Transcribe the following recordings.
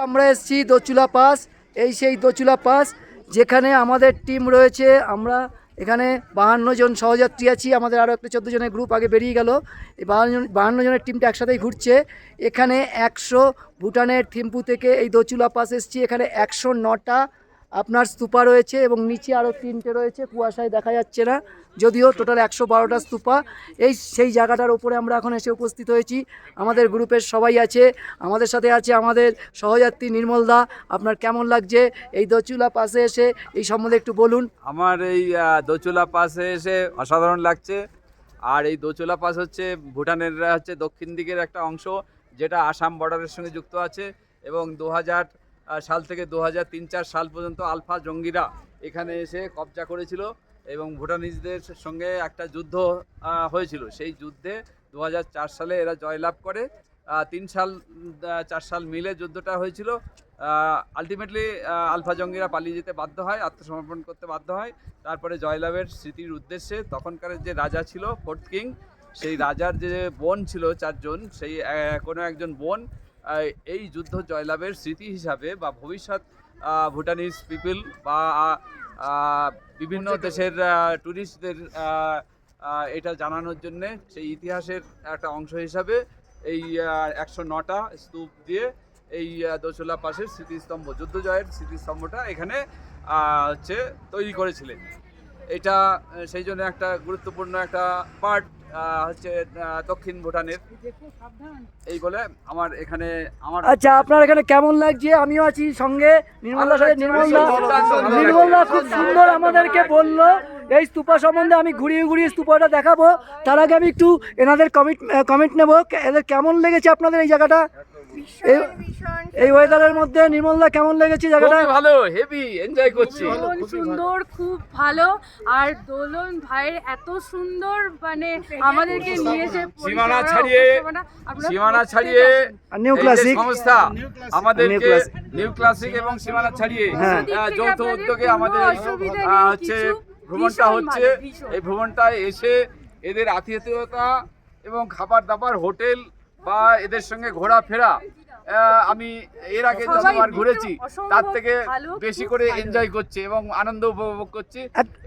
আমরা এসেছি দোচুলা পাস। এই সেই দোচুলা পাস যেখানে আমাদের টিম রয়েছে। আমরা এখানে 52 জন সহযাত্রী আছি। আমাদের আরও একটা 14 জনের গ্রুপ আগে বেরিয়ে গেল। এই 52 জনের টিমটা একসাথেই ঘুরছে। এখানে 100 ভুটানের থিম্পু থেকে এই দোচুলা পাস এসেছি। এখানে 109টা আপনার স্তূপা রয়েছে এবং নিচে আরও 3টে রয়েছে, কুয়াশায় দেখা যাচ্ছে না, যদিও টোটাল 112টা স্তূপা। সেই জায়গাটার উপরে আমরা এখন এসে উপস্থিত হয়েছি। আমাদের গ্রুপের সবাই আছে, আমাদের সাথে আছে আমাদের সহযাত্রী নির্মল দা। আপনার কেমন লাগছে এই দোচুলা পাসে এসে, এই সম্বন্ধে একটু বলুন। আমার এই দোচুলা পাসে এসে অসাধারণ লাগছে। আর এই দোচুলা পাস হচ্ছে ভুটানের দক্ষিণ দিকের একটা অংশ, যেটা আসাম বর্ডারের সঙ্গে যুক্ত আছে। এবং 2000 সাল থেকে 2003-4 সাল পর্যন্ত আলফা জঙ্গিরা এখানে এসে কবজা করেছিল এবং ভুটানিজদের সঙ্গে একটা যুদ্ধ হয়েছিল। সেই যুদ্ধে 2004 সালে এরা জয়লাভ করে। 3-4 সাল মিলে যুদ্ধটা হয়েছিল। আলটিমেটলি আলফা জঙ্গিরা পালিয়ে যেতে বাধ্য হয়, আত্মসমর্পণ করতে বাধ্য হয়। তারপরে জয়লাভের স্মৃতির উদ্দেশ্যে তখনকার যে রাজা ছিল, ফোর্থ কিং, সেই রাজার যে বোন ছিল 4 জন, সেই কোনো একজন বোন এই যুদ্ধ জয়লাভের স্মৃতি হিসাবে বা ভবিষ্যৎ ভুটানিজ পিপল বা বিভিন্ন দেশের ট্যুরিস্টদের এটা জানানোর জন্যে সেই ইতিহাসের একটা অংশ হিসাবে এই 109টা স্তূপ দিয়ে এই দোচুলা পাসের স্মৃতিস্তম্ভ, যুদ্ধ জয়ের স্মৃতিস্তম্ভটা এখানে তৈরি করেছিলেন। এটা সেই জন্য একটা গুরুত্বপূর্ণ একটা পার্ট দক্ষিণ ভুটানের। এই বলে আমার এখানে আচ্ছা, আপনার এখানে কেমন লাগছে? আমিও আছি সঙ্গে, নির্মলদার সাথে। নির্মলদা খুব সুন্দর আমাদেরকে বললো এই স্তূপা সম্বন্ধে। আমি ঘুরিয়ে ঘুরিয়ে স্তূপাটা দেখাবো, তার আগে আমি একটু এনাদের কমেন্ট নেবো। এদের কেমন লেগেছে আপনাদের এই জায়গাটা এই ওয়েদারের মধ্যে? নির্মলদা কেমন লেগেছে জায়গাটা? ভালো, হেভি এনজয় করছি, খুব সুন্দর, খুব ভালো। আর দোলন ভাইয়ের এত সুন্দর, মানে আমাদেরকে নিয়ে এসে সীমানা ছাড়িয়ে নিউ ক্লাসিক সংস্থা আমাদেরকে নিউ ক্লাসিক এবং সীমানা ছাড়িয়ে যৌথ উদ্যোগে আমাদের ভ্রমণটা হচ্ছে। এই ভ্রমণটায় এসে এদের আতিথেয়তা এবং খাবার দাবার, হোটেল বা এদের সঙ্গে ঘোরাফেরা, আমি এর আগে যতবার ঘুরেছি তার থেকে বেশি করে এনজয় করছি এবং আনন্দ উপভোগ করছি।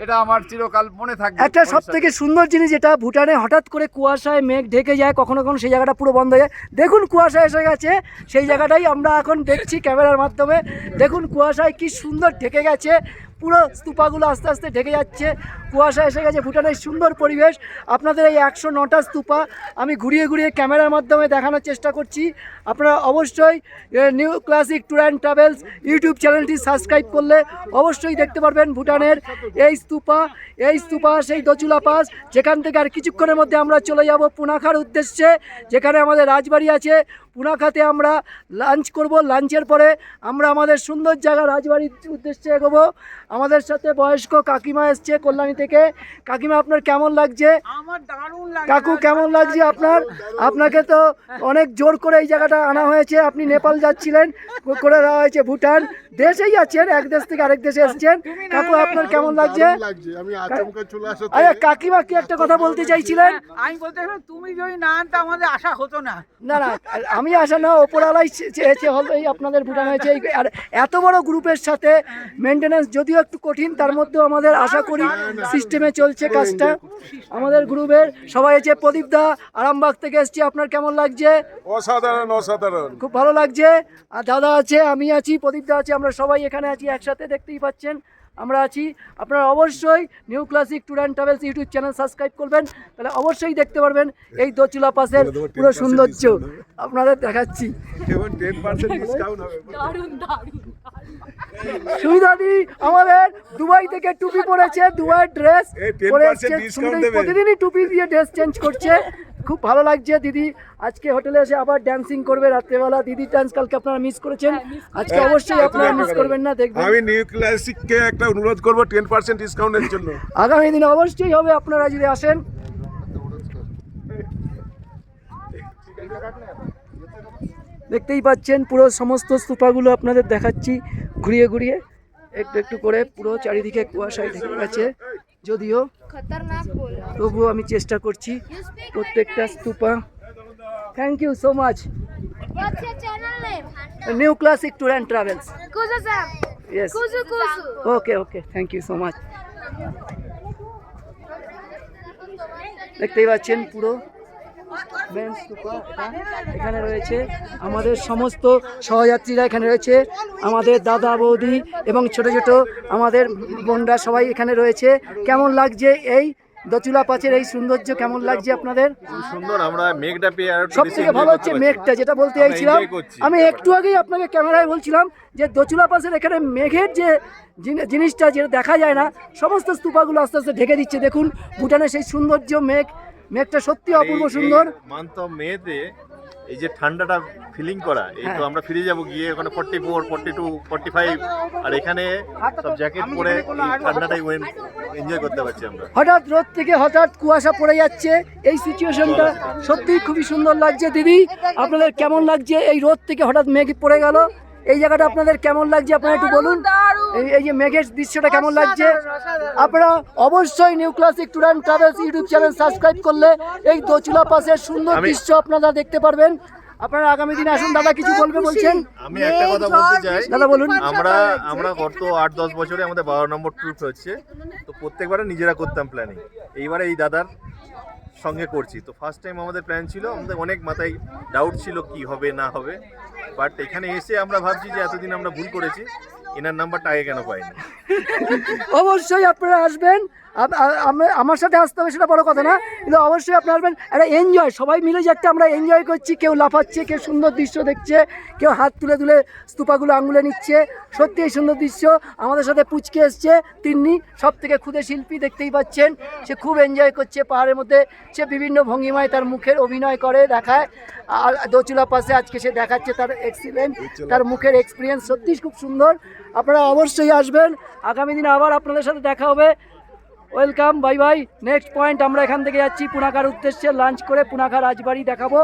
এটা আমার চিরকাল মনে থাকবে। একটা সব থেকে সুন্দর জিনিস যেটা, ভুটানে হঠাৎ করে কুয়াশায় মেঘ ঢেকে যায়, কখনো কখনো সেই জায়গাটা পুরো বন্ধ হয়ে যায়। দেখুন কুয়াশা এসে গেছে, সেই জায়গাটাই আমরা এখন দেখছি ক্যামেরার মাধ্যমে। দেখুন কুয়াশায় কি সুন্দর ঢেকে গেছে, পুরো স্তূপাগুলো আস্তে আস্তে ঢেকে যাচ্ছে, কুয়াশা এসে গেছে। ভুটানের সুন্দর পরিবেশ। আপনাদের এই 109টা স্তূপা আমি ঘুরিয়ে ঘুরিয়ে ক্যামেরার মাধ্যমে দেখানোর চেষ্টা করছি। আপনারা অবশ্যই new classic tour and travels YouTube চ্যানেলটি সাবস্ক্রাইব করলে অবশ্যই দেখতে পারবেন ভুটানের এই স্তূপা সেই দোচুলা পাস, যেখান থেকে আর কিছুক্ষণের মধ্যে আমরা চলে যাব পুনাখার উদ্দেশ্যে, যেখানে আমাদের রাজবাড়ি আছে। পুনাখাতে আমরা লাঞ্চ করব, লাঞ্চের পরে আমরা আমাদের সুন্দর জায়গা রাজবাড়ির উদ্দেশ্যে এগোবো। আমাদের সাথে বয়স্ক কাকিমা এসছে কল্যাণী থেকে। কাকিমা, আপনার কেমন লাগছে? আমার দারুণ লাগছে। কাকু কেমন লাগছে আপনার? আপনাকে তো অনেক জোর করে এই জায়গাটা আনা হয়েছে। আপনি নেপাল যাচ্ছিলেন, করে দেওয়া হয়েছে ভুটান। দেশেই আছেন, এক দেশ থেকে আরেক দেশে এসছেন। কাকু আপনার কেমন লাগছে? আরে কাকিমা কি একটা কথা বলতে চাইছিলেন? আমি বলতে তুমি যদি না আনতে আমাদের আশা হতো না। না না, আমি আসা না, ওপরওয়ালাই চেয়েছে হবেই আপনাদের ভুটান হয়েছে। আর এত বড় গ্রুপের সাথে মেনটেন্যান্স যদিও একটু কঠিন, তার মধ্যেও আমাদের আশা করি সিস্টেমে চলছে কাজটা। আমাদের গ্রুপের সবাই আছে। প্রদীপ দা আরামবাগ থেকে এসছি, আপনার কেমন লাগছে? অসাধারণ অসাধারণ, খুব ভালো লাগছে। আর দাদা আছে, আমি আছি, প্রদীপ দা আছে, আমরা সবাই এখানে আছি একসাথে, দেখতেই পাচ্ছেন আমরা আছি। আপনারা অবশ্যই new classic tour and travels YouTube channel subscribe করবেন, তাহলে অবশ্যই দেখতে পারবেন এই দোচুলা পাসের পুরো সৌন্দর্য আপনাদের দেখাচ্ছি। সুবিধাদি আমাদের দুবাই থেকে টুপি পরেছে, দুবাইয়ের ড্রেস পরে এসছে, প্রতিদিনই টুপি দিয়ে ড্রেস চেঞ্জ করছে। খুব ভালো লাগছে। দিদি আজকে হোটেলে এসে আবার ড্যান্সিং করবে রাত্রেবেলা। দিদির ডান্স কালকে আপনারা মিস করেছেন, আজকে অবশ্যই আপনারা মিস করবেন না, দেখবেন। আমি নিউ ক্লাসিককে একটা অনুরোধ করব 10% ডিসকাউন্টের জন্য। আগামী দিনে অবশ্যই হবে, আপনারা যদি আসেন। দেখতেই পাচ্ছেন পুরো সমস্ত স্তূপাগুলো আপনাদের দেখাচ্ছি ঘুরিয়ে ঘুরিয়ে, একটু একটু করে। পুরো চারিদিকে কুয়াশায় ঢেকে গেছে, যদিও তবুও আমি চেষ্টা করছি প্রত্যেকটা স্তূপা। Thank you so much. What's your channel name? New Classic Tour and Travels. Kuzu Sam. Yes. Kuzu Kuzu. Okay. Thank you so much. দেখতেই পাচ্ছেন পুরো মেন স্তূপা এখানে রয়েছে। আমাদের সমস্ত সহযাত্রীরা এখানে রয়েছে, আমাদের দাদা বৌদি এবং ছোট ছোট আমাদের বোনরা সবাই এখানে রয়েছে। কেমন লাগছে এই দোচুলা পাচের এই সৌন্দর্য, কেমন লাগছে আপনাদের? সুন্দর। আমরা মেঘটা পেয়ে আর সব থেকে ভালো হচ্ছে মেঘটা, যেটা বলতে চাইছিলাম আমি একটু আগেই আপনাকে ক্যামেরায় বলছিলাম যে দোচুলা পাসের এখানে মেঘের যে জিনিসটা যেটা দেখা যায় না, সমস্ত স্তূপাগুলো আস্তে আস্তে ঢেকে দিচ্ছে। দেখুন ভুটানের সেই সৌন্দর্য, মেঘটা সত্যি অপূর্ব সুন্দর। মান্থ অফ মেতে এই যে ঠান্ডাটা ফিলিং করা, এই তো আমরা ফিরে যাব গিয়ে ওখানে 44, 42, 45, আর এখানে সব জ্যাকেট পরে এই ঠান্ডাটাই এনজয় করতে পারছি আমরা। হঠাৎ রোদ থেকে হঠাৎ কুয়াশা পড়ে যাচ্ছে, এই সিচুয়েশনটা সত্যিই খুবই সুন্দর লাগছে। দিদি আপনাদের কেমন লাগছে? এই রোদ থেকে হঠাৎ মেঘ পড়ে গেল, এই জায়গাটা আপনাদের কেমন লাগছে আপনারা একটু বলুন। এই যে মেঘের দৃশ্যটা কেমন লাগছে? আপনারা অবশ্যই new classic tour and travels YouTube channel subscribe করলে এই দোচুলা পাসের সুন্দর দৃশ্য আপনারা দেখতে পারবেন। আপনারা আগামী দিনে আসুন। দাদা কিছু বলবে বলছেন? আমি একটা কথা বলতে চাই, দাদা বলুন। আমরা গত 8-10 বছরে আমাদের 12 নম্বর ট্রিপ হচ্ছে, তো প্রত্যেকবারে নিজেরা করতাম প্ল্যানিং, এইবারে এই দাদার সঙ্গে করছি। তো ফার্স্ট টাইম আমাদের প্ল্যান ছিল, আমাদের অনেক মাথায় ডাউট ছিল কি হবে না হবে, বাট এখানে এসে আমরা ভাবছি যে এতদিন আমরা ভুল করেছি, এনার নাম্বারটা আগে কেন পাইনি। অবশ্যই আপনারা আসবেন, আমার সাথে আসতে হবে সেটা বড় কথা না, কিন্তু অবশ্যই আপনারা আসবেন। একটা এনজয়, সবাই মিলে যে একটা আমরা এনজয় করছি, কেউ লাফাচ্ছে, কেউ সুন্দর দৃশ্য দেখছে, কেউ হাত তুলে তুলে স্তূপাগুলো আঙুলে নিচ্ছে। সত্যি এই সুন্দর দৃশ্য। আমাদের সাথে পুচকে এসছে তিন্নি, সব থেকে ক্ষুদে শিল্পী, দেখতেই পাচ্ছেন সে খুব এনজয় করছে পাহাড়ের মধ্যে। সে বিভিন্ন ভঙ্গিমায় তার মুখের অভিনয় করে দেখায়, আর দোচুলা পাসে আজকে সে দেখাচ্ছে তার এক্সিলেন্ট, তার মুখের এক্সপিরিয়েন্স সত্যিই খুব সুন্দর। আপনারা অবশ্যই আসবেন, আগামী দিনে আবার আপনাদের সাথে দেখা হবে। Welcome, bye bye. Next point আমরা এখান থেকে যাচ্ছি পুনাখার উদ্দেশ্যে, লাঞ্চ করে পুনাখা রাজবাড়ি দেখাবো।